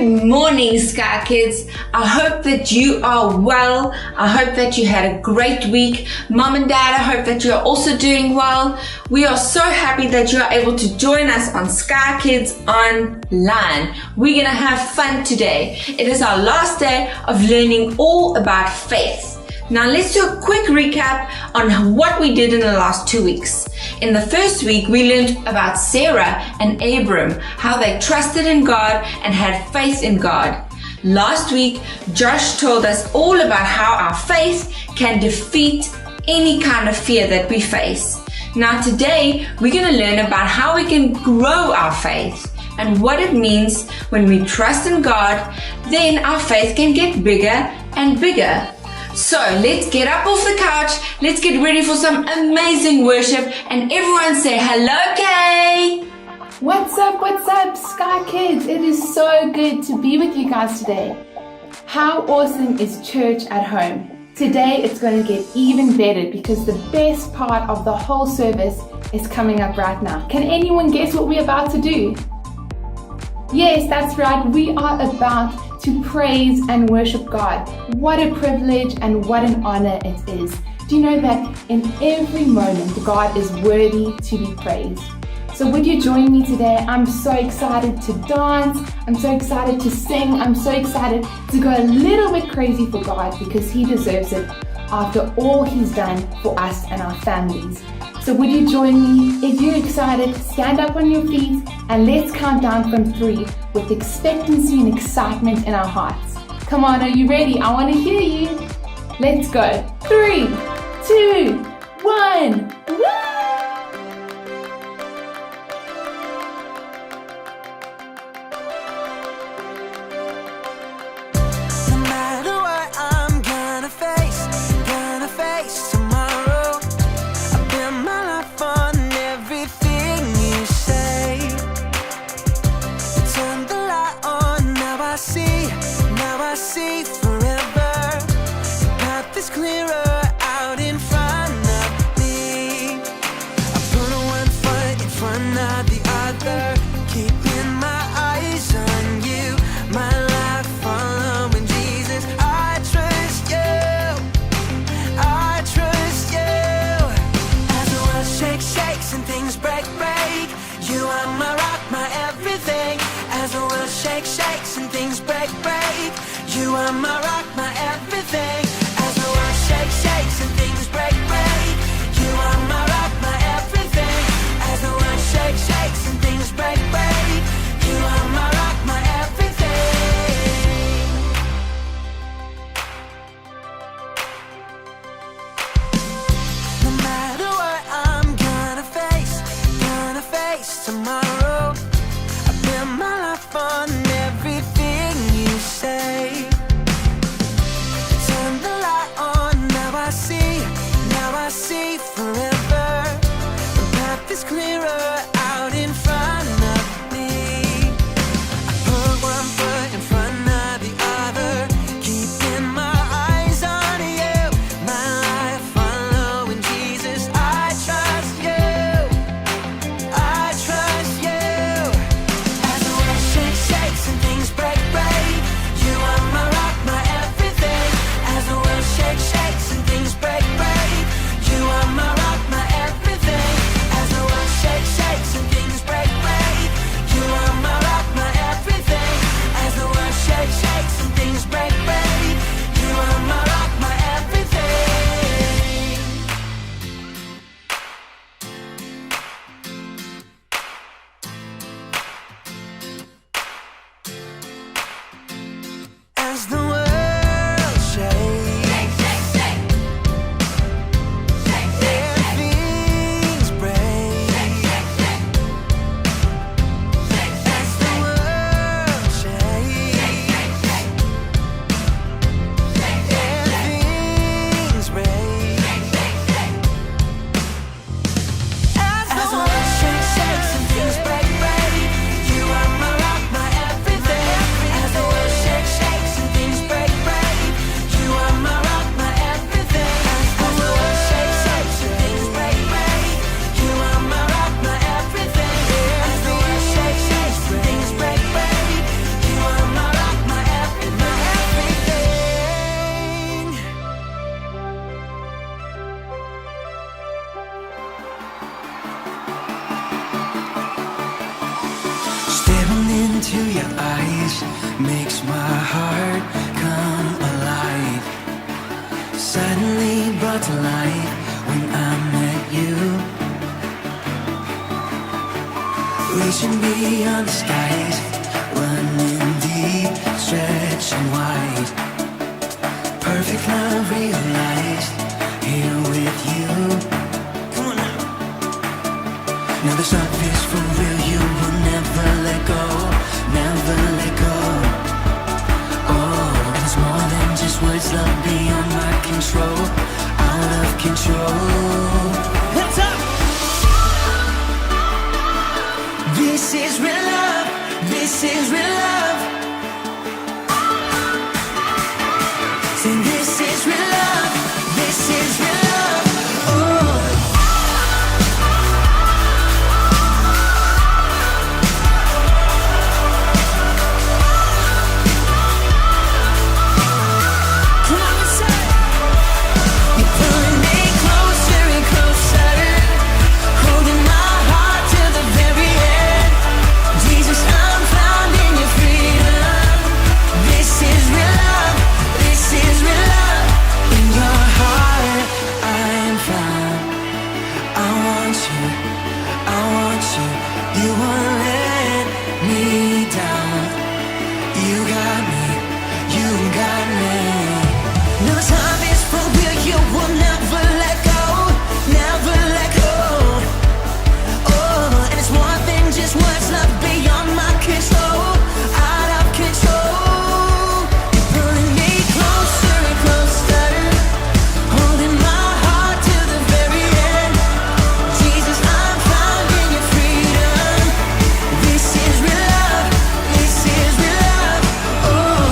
Good morning, Sky Kids. I hope that you are well. I hope that you had a great week. Mom and Dad, I hope that you are also doing well. We are so happy that you are able to join us on Sky Kids Online. We're going to have fun today. It is our last day of learning all about faith. Now let's do a quick recap on what we did in the last 2 weeks. In the first week, we learned about Sarah and Abram, how they trusted in God and had faith in God. Last week, Josh told us all about how our faith can defeat any kind of fear that we face. Now today, we're going to learn about how we can grow our faith and what it means when we trust in God, then our faith can get bigger and bigger. So let's get up off the couch, let's get ready for some amazing worship, and everyone say hello, Kay! What's up, Sky Kids? It is so good to be with you guys today. How awesome is church at home? Today it's going to get even better because the best part of the whole service is coming up right now. Can anyone guess what we're about to do? Yes, that's right, we are about to praise and worship God. What a privilege and what an honor it is. Do you know that in every moment God is worthy to be praised? So would you join me today? I'm so excited to dance. I'm so excited to sing. I'm so excited to go a little bit crazy for God because He deserves it after all He's done for us and our families. So would you join me? If you're excited, stand up on your feet and let's count down from 3 with expectancy and excitement in our hearts. Come on, are you ready? I want to hear you. Let's go. 3, 2, 1. Woo! Shakes and things break. You are my rock, my everything. As the world shakes and things break. You are my rock, my everything. As the world shakes and things break. You are my rock, my everything. No matter what I'm gonna face tomorrow. I build my life on everything you say. Turn Staring into your eyes makes my heart come alive. Suddenly brought to life when I met you. Reaching beyond the skies, running deep, stretching wide. Perfect love realized here with you. Come on now. Now this love is for real. You will never let go, never let go. Oh, and it's more than just words. Love beyond my control, out of control. Hands up. This is real love. This is real love. Say this is real love. This is real love. Oh. Come on and say. You're pulling me closer and closer, holding my heart to the very end. Jesus, I'm found in your freedom. This is real love. This is real love. In your heart, I am found. I want you. I want you. You won't let me down. You got me. You got me. No time is for real. You will never let go. Never let go. Oh, and it's more than just words. Love beyond my control. Out of control. You're pulling me closer and closer, holding my heart to the very end. Jesus, I'm found in your freedom. This is real love. This is real love. Oh.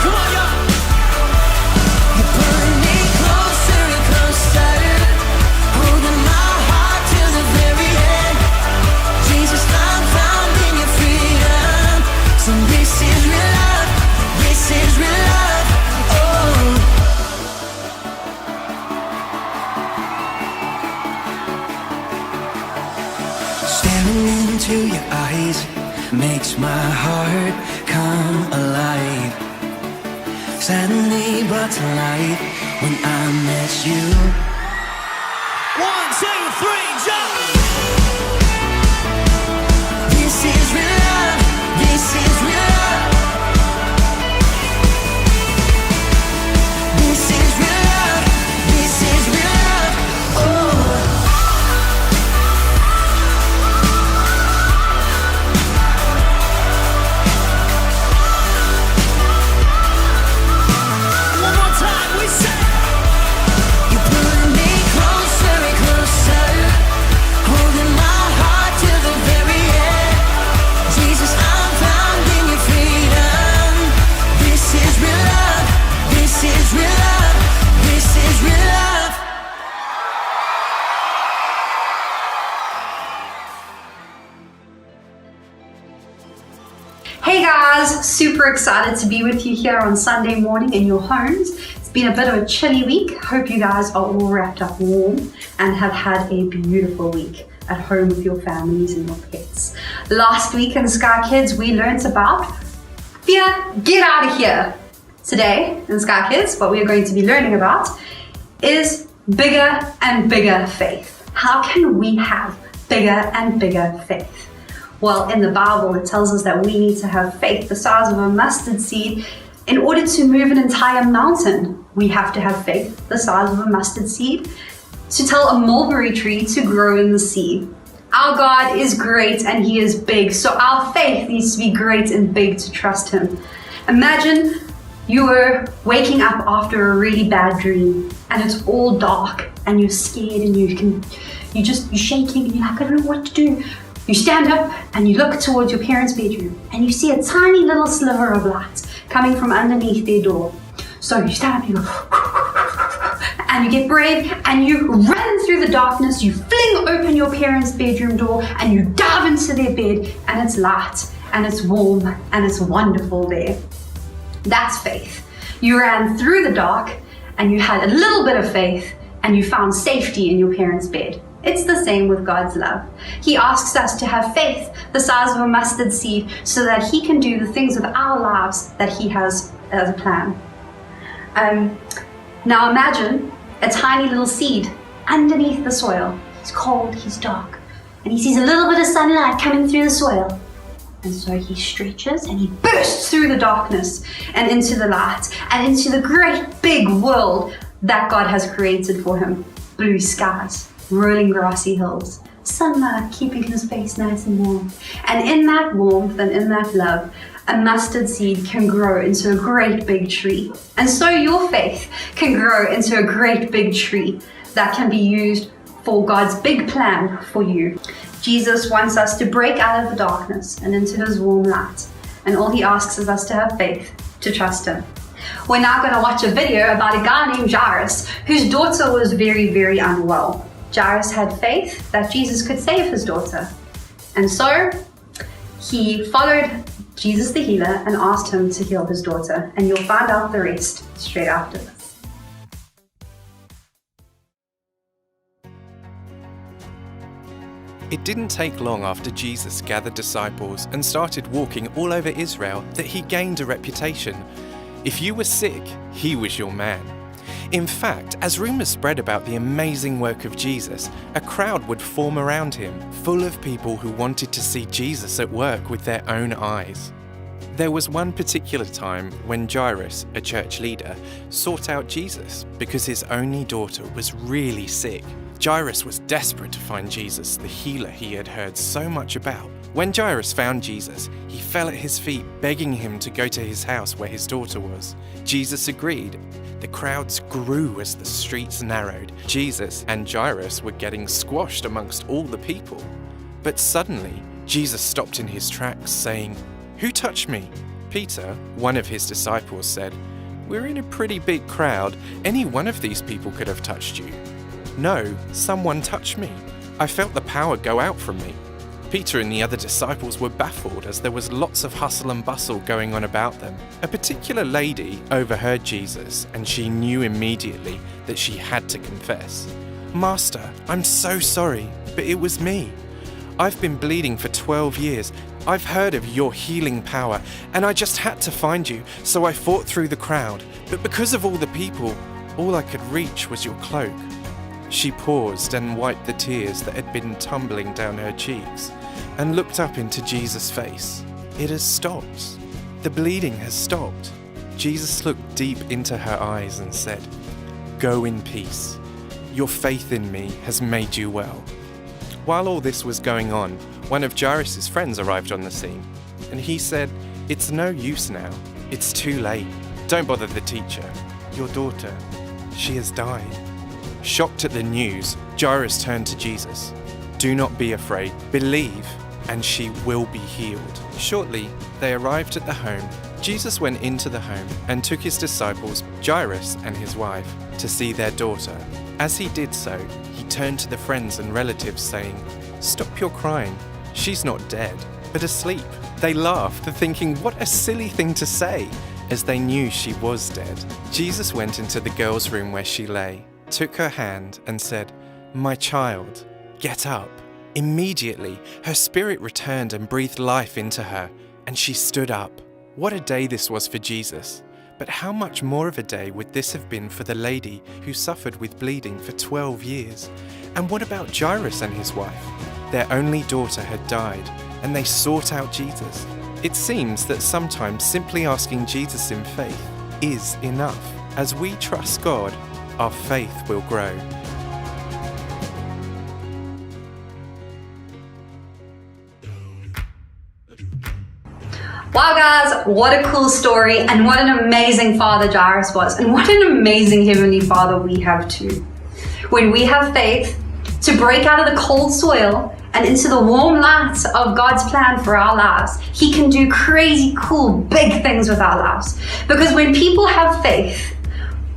Come on, y'all. You're pulling me closer and closer, holding my heart to the very end. Jesus, I'm found in your freedom. So this is real love. This is real love. Oh. Staring into your eyes makes my heart come alive. Suddenly brought to life when I met you. 1, 2, 3, jump! This is real love. This is real love. This is real love. This is real love. Oh. One more time, we say. You're pulling me closer and closer, holding my heart to the very end. Jesus, I'm found in your freedom. This is real love. This is real love. This is real love. Hey guys, super excited to be with you here on Sunday morning in your homes. It's been a bit of a chilly week. Hope you guys are all wrapped up warm and have had a beautiful week at home with your families and your pets. Last week in SkyKids, we learnt about fear, get out of here. Today in SkyKids, what we are going to be learning about is bigger and bigger faith. How can we have bigger and bigger faith? Well, in the Bible, it tells us that we need to have faith the size of a mustard seed. In order to move an entire mountain, we have to have faith the size of a mustard seed to tell a mulberry tree to grow in the sea. Our God is great and He is big, so our faith needs to be great and big to trust Him. Imagine you were waking up after a really bad dream and it's all dark and you're scared and you're shaking and you're like, I don't know what to do. You stand up and you look towards your parents' bedroom and you see a tiny little sliver of light coming from underneath their door. So you stand up, you go, and you get brave and you run through the darkness, you fling open your parents' bedroom door and you dive into their bed and it's light and it's warm and it's wonderful there. That's faith. You ran through the dark and you had a little bit of faith and you found safety in your parents' bed. It's the same with God's love. He asks us to have faith the size of a mustard seed so that He can do the things with our lives that He has as a plan. Now imagine a tiny little seed underneath the soil. He's cold, he's dark, and he sees a little bit of sunlight coming through the soil. And so he stretches and he bursts through the darkness and into the light and into the great big world that God has created for him. Blue skies, rolling grassy hills, sunlight keeping his face nice and warm. And in that warmth and in that love, a mustard seed can grow into a great big tree. And so your faith can grow into a great big tree that can be used for God's big plan for you. Jesus wants us to break out of the darkness and into His warm light. And all He asks is us to have faith, to trust Him. We're now going to watch a video about a guy named Jairus, whose daughter was very, very unwell. Jairus had faith that Jesus could save his daughter. And so he followed Jesus the healer and asked Him to heal his daughter. And you'll find out the rest straight after this. It didn't take long after Jesus gathered disciples and started walking all over Israel that He gained a reputation. If you were sick, He was your man. In fact, as rumors spread about the amazing work of Jesus, a crowd would form around Him, full of people who wanted to see Jesus at work with their own eyes. There was one particular time when Jairus, a church leader, sought out Jesus because his only daughter was really sick. Jairus was desperate to find Jesus, the healer he had heard so much about. When Jairus found Jesus, he fell at His feet, begging Him to go to his house where his daughter was. Jesus agreed. The crowds grew as the streets narrowed. Jesus and Jairus were getting squashed amongst all the people. But suddenly, Jesus stopped in his tracks, saying, "Who touched me?" Peter, one of his disciples, said, "We're in a pretty big crowd. Any one of these people could have touched you." "No, someone touched me. I felt the power go out from me." Peter and the other disciples were baffled as there was lots of hustle and bustle going on about them. A particular lady overheard Jesus and she knew immediately that she had to confess. "Master, I'm so sorry, but it was me. I've been bleeding for 12 years. I've heard of your healing power and I just had to find you, so I fought through the crowd. But because of all the people, all I could reach was your cloak." She paused and wiped the tears that had been tumbling down her cheeks and looked up into Jesus' face. "It has stopped. The bleeding has stopped." Jesus looked deep into her eyes and said, "Go in peace. Your faith in me has made you well." While all this was going on, one of Jairus' friends arrived on the scene, and he said, "It's no use now. It's too late. Don't bother the teacher. Your daughter, she has died." Shocked at the news, Jairus turned to Jesus. "Do not be afraid. Believe, and she will be healed." Shortly, they arrived at the home. Jesus went into the home and took his disciples, Jairus and his wife, to see their daughter. As he did so, he turned to the friends and relatives, saying, "Stop your crying. She's not dead, but asleep." They laughed, thinking, what a silly thing to say, as they knew she was dead. Jesus went into the girl's room where she lay, took her hand and said, "My child, get up." Immediately, her spirit returned and breathed life into her, and she stood up. What a day this was for Jesus. But how much more of a day would this have been for the lady who suffered with bleeding for 12 years? And what about Jairus and his wife? Their only daughter had died, and they sought out Jesus. It seems that sometimes simply asking Jesus in faith is enough. As we trust God, our faith will grow. Wow guys, what a cool story, and what an amazing father Jairus was, and what an amazing Heavenly Father we have too. When we have faith to break out of the cold soil and into the warm light of God's plan for our lives, He can do crazy, cool, big things with our lives. Because when people have faith,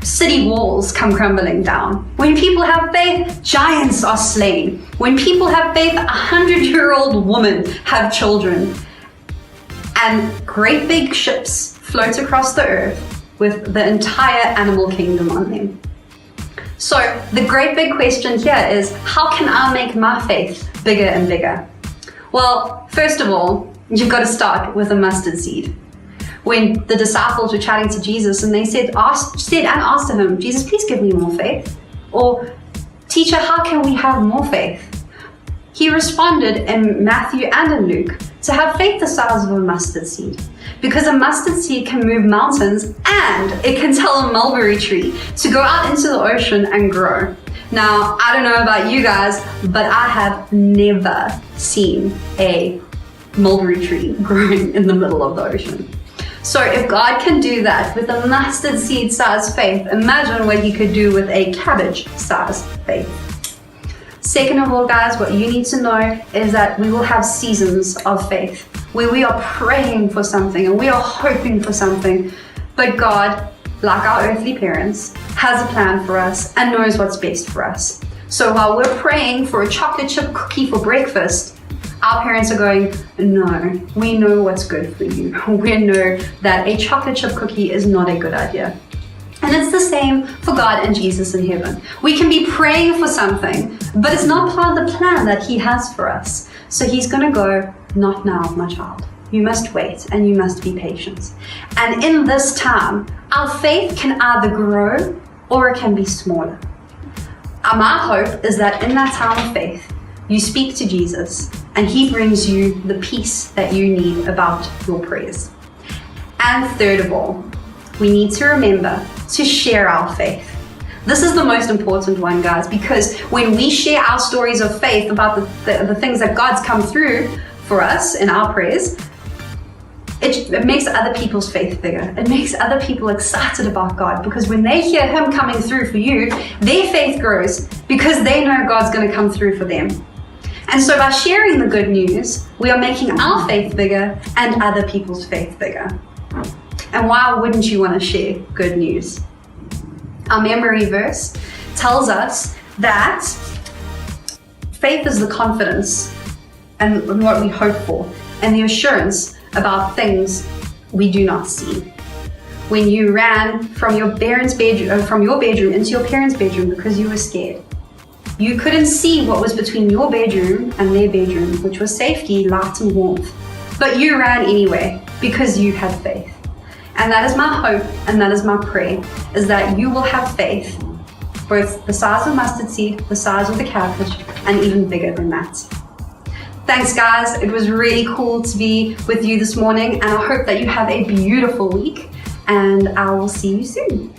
city walls come crumbling down. When people have faith, giants are slain. When people have faith, 100-year-old women have children. And great big ships float across the earth with the entire animal kingdom on them. So the great big question here is, how can I make my faith bigger and bigger? Well, first of all, you've got to start with a mustard seed. When the disciples were chatting to Jesus and they asked him, Jesus, please give me more faith. Or, teacher, how can we have more faith? He responded in Matthew and in Luke to have faith the size of a mustard seed. Because a mustard seed can move mountains and it can tell a mulberry tree to go out into the ocean and grow. Now, I don't know about you guys, but I have never seen a mulberry tree growing in the middle of the ocean. So if God can do that with a mustard seed size faith, imagine what he could do with a cabbage size faith. Second of all, guys, what you need to know is that we will have seasons of faith where we are praying for something and we are hoping for something, but God, like our earthly parents, has a plan for us and knows what's best for us. So while we're praying for a chocolate chip cookie for breakfast, our parents are going, no, we know what's good for you. We know that a chocolate chip cookie is not a good idea. And it's the same for God and Jesus in heaven. We can be praying for something, but it's not part of the plan that he has for us. So he's going to go, not now, my child. You must wait and you must be patient. And in this time, our faith can either grow or it can be smaller. My hope is that in that time of faith, you speak to Jesus and he brings you the peace that you need about your prayers. And third of all, we need to remember to share our faith. This is the most important one, guys, because when we share our stories of faith about the things that God's come through for us in our prayers, it makes other people's faith bigger. It makes other people excited about God, because when they hear him coming through for you, their faith grows because they know God's going to come through for them. And so by sharing the good news, we are making our faith bigger and other people's faith bigger. And why wouldn't you want to share good news? Our memory verse tells us that faith is the confidence and what we hope for, and the assurance about things we do not see. When you ran from your parents' bedroom, into your parents' bedroom because you were scared, you couldn't see what was between your bedroom and their bedroom, which was safety, light, and warmth. But you ran anyway because you had faith. And that is my hope and that is my prayer, is that you will have faith, both the size of mustard seed, the size of the cabbage, and even bigger than that. Thanks, guys. It was really cool to be with you this morning, and I hope that you have a beautiful week, and I will see you soon.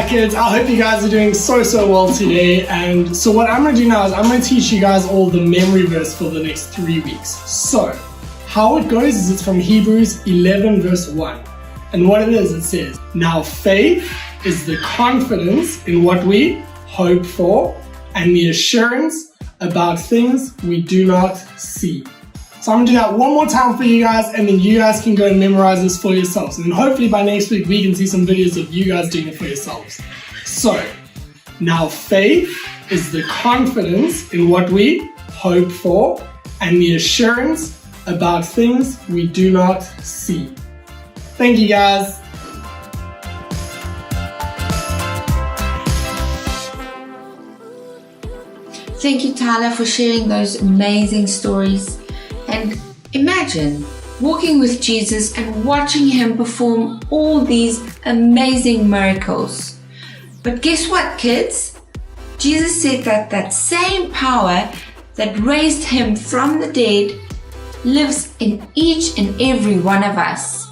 Sky Kids, I hope you guys are doing so well today. And so what I'm going to do now is I'm going to teach you guys all the memory verse for the next 3 weeks. So how it goes is it's from Hebrews 11 verse 1. And what it is, it says, now faith is the confidence in what we hope for and the assurance about things we do not see. So I'm going to do that one more time for you guys, and then you guys can go and memorize this for yourselves. And then hopefully by next week we can see some videos of you guys doing it for yourselves. So, now faith is the confidence in what we hope for and the assurance about things we do not see. Thank you guys. Thank you, Tyler, for sharing those amazing stories. And imagine walking with Jesus and watching him perform all these amazing miracles. But guess what, kids? Jesus said that that same power that raised him from the dead lives in each and every one of us.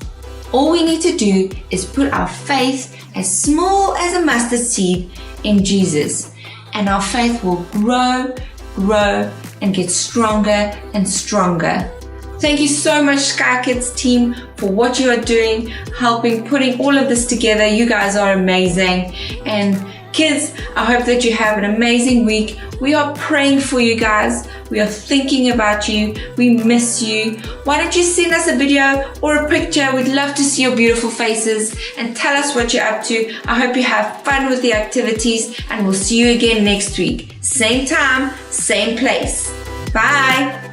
All we need to do is put our faith, as small as a mustard seed, in Jesus, and our faith will grow and get stronger and stronger. Thank you so much, SkyKids team, for what you are doing, helping putting all of this together. You guys are amazing. And kids, I hope that you have an amazing week. We are praying for you guys. We are thinking about you. We miss you. Why don't you send us a video or a picture? We'd love to see your beautiful faces and tell us what you're up to. I hope you have fun with the activities, and we'll see you again next week. Same time, same place. Bye.